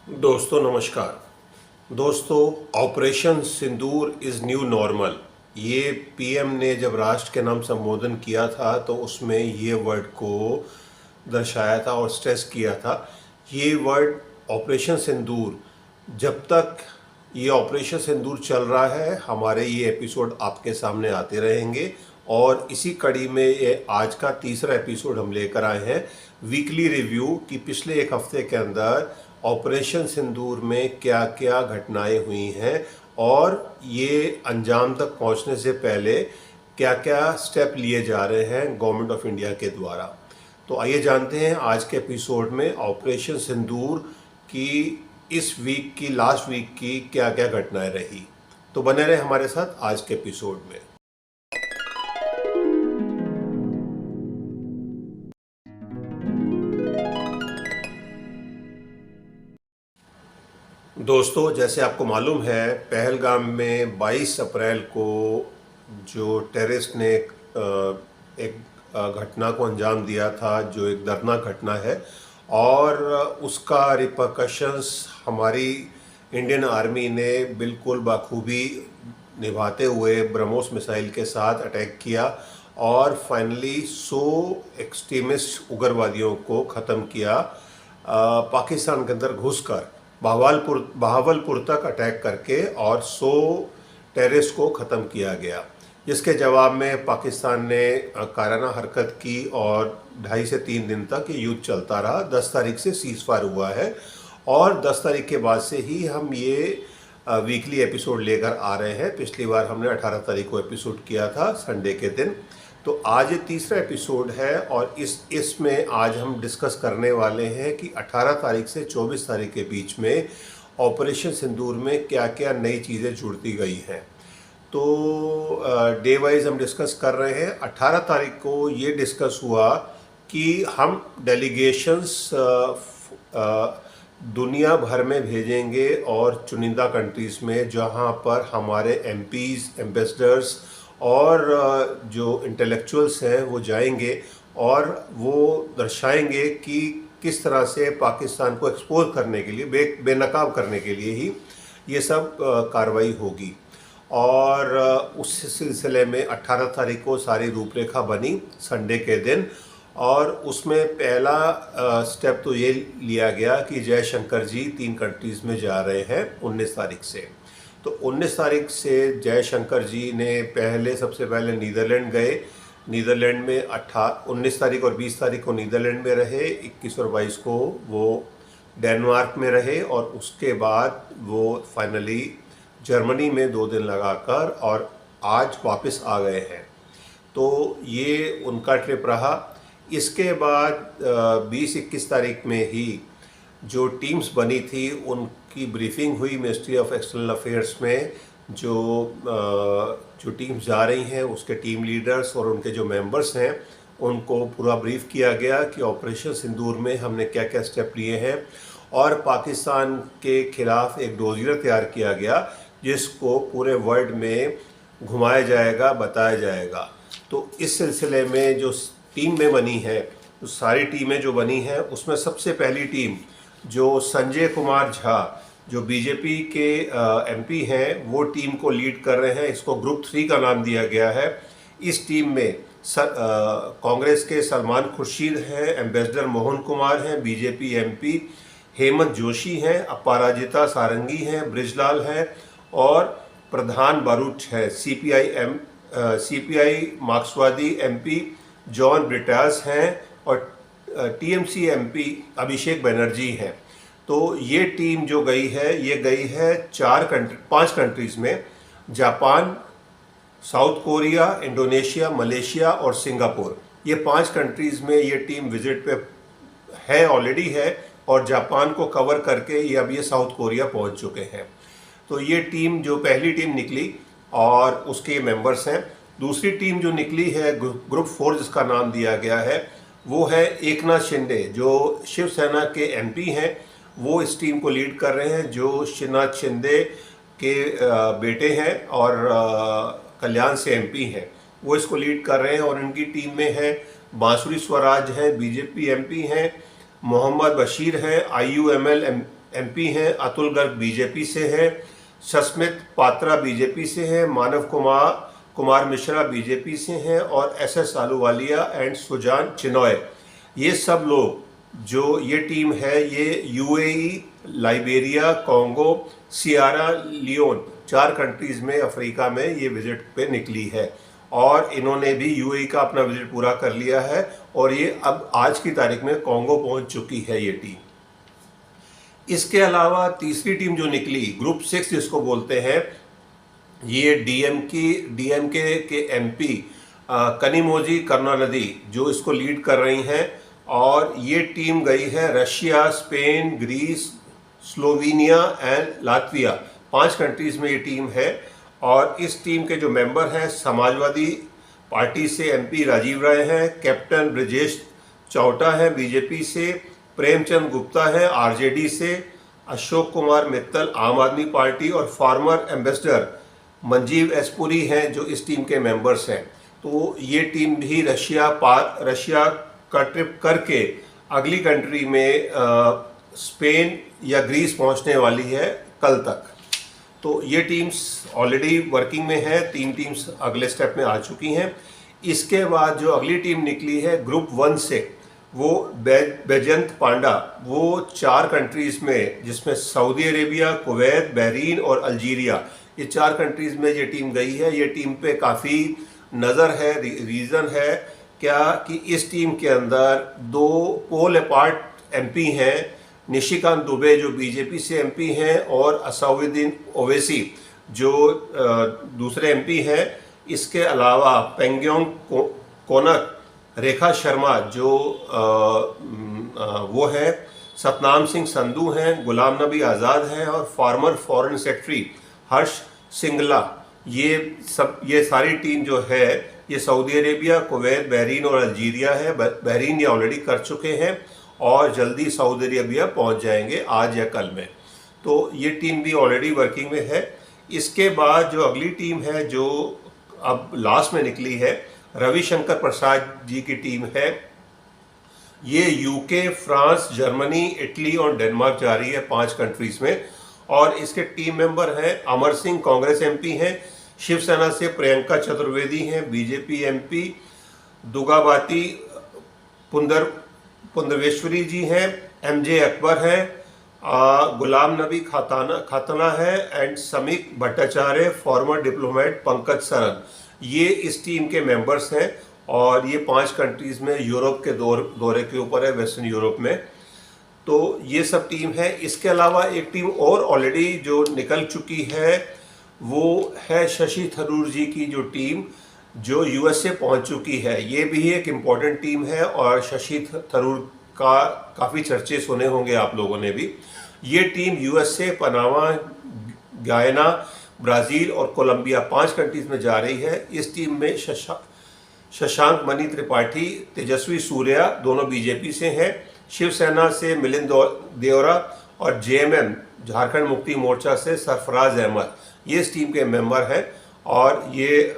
दोस्तों नमस्कार। दोस्तों, operation Sindoor is new normal, ये पीएम ने जब राष्ट्र के नाम संबोधन किया था तो उसमें ये वर्ड को दर्शाया था और स्ट्रेस किया था। ये वर्ड ऑपरेशन सिंदूर, जब तक ये ऑपरेशन सिंदूर चल रहा है हमारे ये एपिसोड आपके सामने आते रहेंगे और इसी कड़ी में ये आज का तीसरा एपिसोड हम लेकर आए हैं, वीकली रिव्यू कि पिछले एक हफ्ते के अंदर ऑपरेशन सिंदूर में क्या क्या घटनाएं हुई हैं और ये अंजाम तक पहुंचने से पहले क्या क्या स्टेप लिए जा रहे हैं गवर्नमेंट ऑफ इंडिया के द्वारा। तो आइए जानते हैं आज के एपिसोड में ऑपरेशन सिंदूर की इस वीक की लास्ट वीक की क्या क्या घटनाएं रही। तो बने रहे हमारे साथ आज के एपिसोड में। दोस्तों, जैसे आपको मालूम है, पहलगाम में 22 अप्रैल को जो टेररिस्ट ने एक घटना को अंजाम दिया था, जो एक दर्दनाक घटना है और उसका रिपरकशंस हमारी इंडियन आर्मी ने बिल्कुल बाखूबी निभाते हुए ब्रह्मोस मिसाइल के साथ अटैक किया और फाइनली 100 एक्सट्रीमिस्ट उग्रवादियों को ख़त्म किया। पाकिस्तान के अंदर घुसकर बहावलपुर तक अटैक करके और 100 टेररिस्ट को ख़त्म किया गया, जिसके जवाब में पाकिस्तान ने कायराना हरकत की और 2.5 से 3 दिन तक ये युद्ध चलता रहा। 10 तारीख से सीज़फायर हुआ है और 10 तारीख के बाद से ही हम ये वीकली एपिसोड लेकर आ रहे हैं। पिछली बार हमने 18 तारीख को एपिसोड किया था, संडे के दिन। तो आज ये तीसरा एपिसोड है और इसमें आज हम डिस्कस करने वाले हैं कि 18 तारीख से 24 तारीख के बीच में ऑपरेशन सिंदूर में क्या क्या नई चीज़ें जुड़ती गई हैं। तो डे वाइज हम डिस्कस कर रहे हैं। 18 तारीख को ये डिस्कस हुआ कि हम डेलीगेशंस दुनिया भर में भेजेंगे और चुनिंदा कंट्रीज़ में जहाँ पर हमारे एमपीज़, एम्बेसडर्स और जो इंटेलेक्चुअल्स हैं वो जाएंगे और वो दर्शाएंगे कि किस तरह से पाकिस्तान को एक्सपोज करने के लिए, बेनकाब करने के लिए ही ये सब कार्रवाई होगी। और उस सिलसिले में 18 तारीख को सारी रूपरेखा बनी संडे के दिन और उसमें पहला स्टेप तो ये लिया गया कि जयशंकर जी 3 कंट्रीज़ में जा रहे हैं 19 तारीख से। तो 19 तारीख से जयशंकर जी ने सबसे पहले नीदरलैंड गए। नीदरलैंड में 19 तारीख और 20 तारीख को नीदरलैंड में रहे, 21 और 22 को वो डेनमार्क में रहे और उसके बाद वो फाइनली जर्मनी में 2 दिन लगाकर और आज वापस आ गए हैं। तो ये उनका ट्रिप रहा। इसके बाद 20-21 तारीख में ही जो टीम्स बनी थी उनकी ब्रीफिंग हुई मिनिस्ट्री ऑफ एक्सटर्नल अफेयर्स में। जो टीम्स जा रही हैं उसके टीम लीडर्स और उनके जो मेंबर्स हैं उनको पूरा ब्रीफ किया गया कि ऑपरेशन सिंदूर में हमने क्या क्या स्टेप लिए हैं और पाकिस्तान के खिलाफ एक डोजियर तैयार किया गया जिसको पूरे वर्ल्ड में घुमाया जाएगा, बताया जाएगा। तो इस सिलसिले में जो टीम में बनी है, तो सारी टीमें जो बनी हैं उसमें सबसे पहली टीम जो संजय कुमार झा जो बीजेपी के एमपी हैं वो टीम को लीड कर रहे हैं। इसको ग्रुप 3 का नाम दिया गया है। इस टीम में कांग्रेस के सलमान खुर्शीद हैं, एम्बेसडर मोहन कुमार हैं, बीजेपी एमपी हेमंत जोशी हैं, अपराजिता सारंगी हैं, ब्रिजलाल हैं और प्रधान बारूच है। सीपीआई मार्क्सवादी एमपी जॉन ब्रिटास हैं और टीएमसी एमपी अभिषेक बनर्जी हैं। तो ये टीम जो गई है ये गई है 5 कंट्रीज़ में, Japan, south Korea, Indonesia, Malaysia और सिंगापुर। ये 5 कंट्रीज़ में ये टीम विजिट पे है, ऑलरेडी है और जापान को कवर करके ये साउथ कोरिया पहुंच चुके हैं। तो ये टीम जो पहली टीम निकली और उसके मेंबर्स हैं। दूसरी टीम जो निकली है ग्रुप 4 जिसका नाम दिया गया है वो है एकनाथ शिंदे जो शिवसेना के एमपी हैं। वो इस टीम को लीड कर रहे हैं जो श्रीनाथ शिंदे के बेटे हैं और कल्याण से एमपी हैं। वो इसको लीड कर रहे हैं और इनकी टीम में है बांसुरी स्वराज हैं, बीजेपी एमपी हैं, मोहम्मद बशीर हैं, IUML एमपी हैं, अतुल गर्ग बीजेपी से हैं, सस्मित पात्रा बीजेपी से हैं, मानव कुमार मिश्रा बीजेपी से हैं और एसएस आलूवालिया एंड सुजान चिनॉय, ये सब लोग जो ये टीम है ये UAE, Liberia, Congo, Sierra Leone 4 countries में अफ्रीका में ये विजिट पे निकली है और इन्होंने भी यूएई का अपना विजिट पूरा कर लिया है और ये अब आज की तारीख में कॉन्गो पहुंच चुकी है ये टीम। इसके अलावा तीसरी टीम जो निकली ग्रुप 6 जिसको बोलते हैं, ये डीएमके के एमपी कनिमोजी करुणानिधि जो इसको लीड कर रही हैं और ये टीम गई है Russia, Spain, Greece, Slovenia and Latvia 5 countries में ये टीम है। और इस टीम के जो मेंबर हैं समाजवादी पार्टी से एमपी राजीव राय हैं, कैप्टन ब्रजेश चौटा हैं बीजेपी से, प्रेमचंद गुप्ता है आरजेडी से, अशोक कुमार मित्तल आम आदमी पार्टी और farmer ambassador Manjeev S Puri हैं जो इस टीम के मेंबर्स हैं। तो ये टीम भी रशिया का ट्रिप करके अगली कंट्री में स्पेन या ग्रीस पहुंचने वाली है कल तक। तो ये टीम्स ऑलरेडी वर्किंग में है, 3 टीम्स अगले स्टेप में आ चुकी हैं। इसके बाद जो अगली टीम निकली है ग्रुप 1 से, वो बैजंत पांडा, वो 4 कंट्रीज़ में जिसमें सऊदी अरेबिया, कुवैत, बहरीन और अल्जीरिया, ये 4 कंट्रीज़ में ये टीम गई है। ये टीम पे काफ़ी नज़र है, रीज़न है क्या कि इस टीम के अंदर 2 पोल अपार्ट एमपी हैं, निशिकांत दुबे जो बीजेपी से एमपी हैं और असाउद्दीन ओवैसी जो दूसरे एमपी हैं। इसके अलावा पेंग्योंग कोनक, रेखा शर्मा जो वो है, सतनाम सिंह संधू हैं, गुलाम नबी आज़ाद हैं और फार्मर फॉरेन सेक्रेटरी हर्ष सिंगला, ये सारी टीम जो है ये सऊदी अरेबिया, कुवैत, बहरीन और अल्जीरिया है। बहरीन ये ऑलरेडी कर चुके हैं और जल्दी सऊदी अरेबिया पहुंच जाएंगे आज या कल में। तो ये टीम भी ऑलरेडी वर्किंग में है। इसके बाद जो अगली टीम है जो अब लास्ट में निकली है, रविशंकर प्रसाद जी की टीम है। ये यूके, फ्रांस, जर्मनी, इटली और डेनमार्क जा रही है 5 कंट्रीज़ में और इसके टीम मेंबर हैं अमर सिंह कांग्रेस एमपी हैं, शिवसेना से प्रियंका चतुर्वेदी हैं, बीजेपी एमपी दुगाबाती पुंदरवेश्वरी जी हैं, एमजे अकबर हैं, गुलाम नबी खातना है and Samik Bhattacharya, former diplomat Pankaj Saran, ये इस टीम के मेंबर्स हैं और ये 5 कंट्रीज़ में यूरोप के दौरे के ऊपर है, वेस्टर्न यूरोप में। तो ये सब टीम है। इसके अलावा एक टीम और ऑलरेडी जो निकल चुकी है वो है शशि थरूर जी की जो टीम जो यूएसए पहुंच चुकी है। ये भी एक इम्पॉर्टेंट टीम है और शशि थरूर का काफ़ी चर्चे सुने होंगे आप लोगों ने भी। ये टीम यूएसए, पनामा, गायना, ब्राज़ील और कोलंबिया 5 कंट्रीज़ में जा रही है। इस टीम में शशांक मणि त्रिपाठी, तेजस्वी सूर्या दोनों बीजेपी से हैं, शिवसेना से मिलिंद देओरा और जेएमएम झारखंड मुक्ति मोर्चा से सरफराज अहमद, ये इस टीम के मेंबर हैं और ये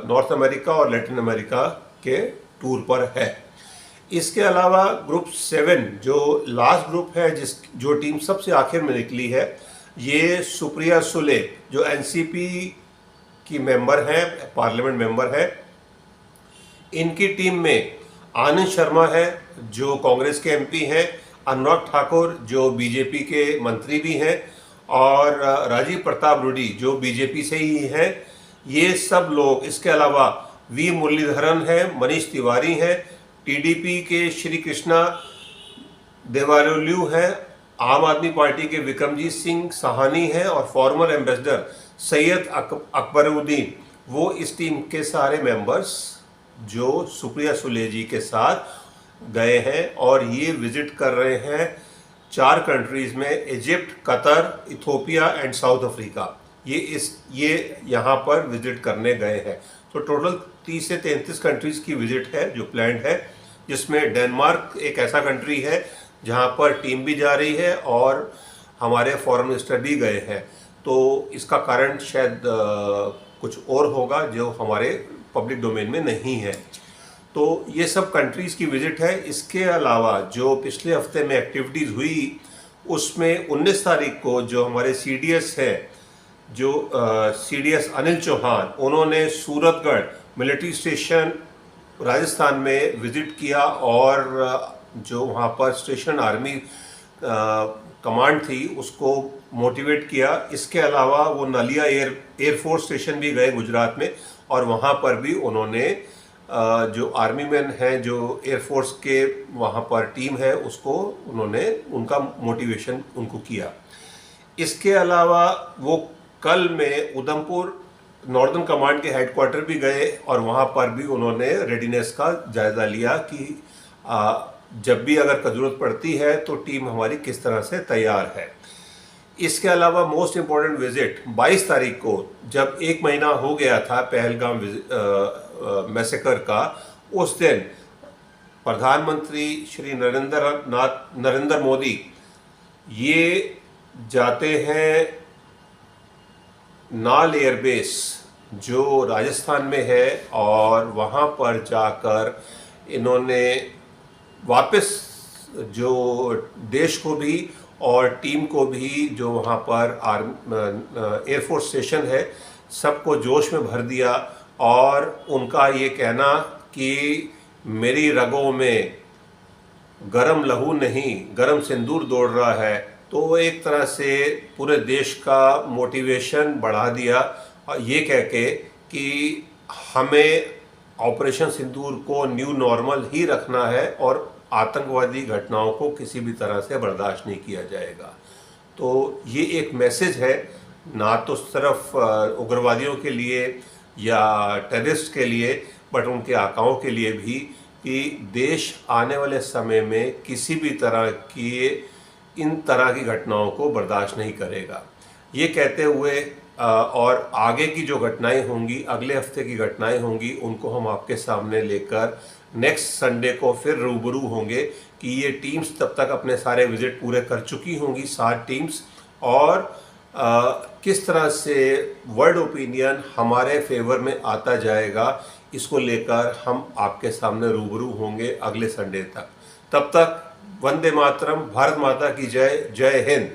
नॉर्थ अमेरिका और लैटिन अमेरिका के टूर पर है। इसके अलावा ग्रुप 7 जो लास्ट ग्रुप है जो टीम सबसे आखिर में निकली है, ये सुप्रिया सुले जो एनसीपी की मेंबर हैं, पार्लियामेंट मेंबर है। इनकी टीम में आनंद शर्मा है जो कांग्रेस के एमपी हैं, अनुराग ठाकुर जो बीजेपी के मंत्री भी हैं और राजीव प्रताप रूडी जो बीजेपी से ही हैं। ये सब लोग, इसके अलावा वी मुरलीधरन है, मनीष तिवारी हैं, टीडीपी के श्री कृष्णा देवारुलू हैं, आम आदमी पार्टी के विक्रमजीत सिंह सहानी हैं और फॉर्मर एम्बेसडर सैयद अकबरुद्दीन, वो इस टीम के सारे मेंबर्स जो सुप्रिया सुले जी के साथ गए हैं और ये विजिट कर रहे हैं 4 कंट्रीज़ में, Egypt, Qatar, Ethiopia and south Africa. ये यहाँ पर विजिट करने गए हैं। तो टोटल 30 से 33 कंट्रीज़ की विजिट है जो प्लान्ड है, जिसमें डेनमार्क एक ऐसा कंट्री है जहाँ पर टीम भी जा रही है और हमारे फॉरेन मिनिस्टर भी गए हैं। तो इसका कारण शायद कुछ और होगा जो हमारे पब्लिक डोमेन में नहीं है। तो ये सब कंट्रीज़ की विजिट है। इसके अलावा जो पिछले हफ्ते में एक्टिविटीज़ हुई उसमें 19 तारीख को जो हमारे सीडीएस है, जो सीडीएस अनिल चौहान, उन्होंने सूरतगढ़ मिलिट्री स्टेशन राजस्थान में विज़िट किया और जो वहाँ पर स्टेशन आर्मी कमांड थी उसको मोटिवेट किया। इसके अलावा वो नलिया एयरफोर्स स्टेशन भी गए गुजरात में, और वहाँ पर भी उन्होंने जो आर्मी मैन हैं, जो एयरफोर्स के वहाँ पर टीम है, उसको उन्होंने उनका मोटिवेशन उनको किया। इसके अलावा वो कल में उधमपुर नॉर्दर्न कमांड के हेडक्वार्टर भी गए और वहाँ पर भी उन्होंने रेडीनेस का जायज़ा लिया कि जब भी अगर ज़रूरत पड़ती है तो टीम हमारी किस तरह से तैयार है। इसके अलावा मोस्ट इम्पॉर्टेंट विजिट 22 तारीख को, जब 1 महीना हो गया था पहलगाम मैसेकर का, उस दिन प्रधानमंत्री श्री नरेंद्र मोदी ये जाते हैं नाल एयरबेस जो राजस्थान में है, और वहाँ पर जाकर इन्होंने वापस जो देश को भी और टीम को भी, जो वहाँ पर एयरफोर्स स्टेशन है, सबको जोश में भर दिया। और उनका ये कहना कि मेरी रगों में गरम लहू नहीं, गरम सिंदूर दौड़ रहा है, तो एक तरह से पूरे देश का मोटिवेशन बढ़ा दिया, ये कह के कि हमें ऑपरेशन सिंदूर को न्यू नॉर्मल ही रखना है और आतंकवादी घटनाओं को किसी भी तरह से बर्दाश्त नहीं किया जाएगा। तो ये एक मैसेज है, ना तो सिर्फ उग्रवादियों के लिए या टेररिस्ट के लिए, बट उनके आकाओं के लिए भी, कि देश आने वाले समय में किसी भी तरह की इन तरह की घटनाओं को बर्दाश्त नहीं करेगा। ये कहते हुए और आगे की जो घटनाएं होंगी, अगले हफ्ते की घटनाएं होंगी, उनको हम आपके सामने लेकर नेक्स्ट संडे को फिर रूबरू होंगे कि ये टीम्स तब तक अपने सारे विजिट पूरे कर चुकी होंगी, 7 टीम्स, और किस तरह से वर्ल्ड ओपिनियन हमारे फेवर में आता जाएगा, इसको लेकर हम आपके सामने रूबरू होंगे अगले संडे तक। तब तक वंदे मातरम, भारत माता की जय, जय हिंद।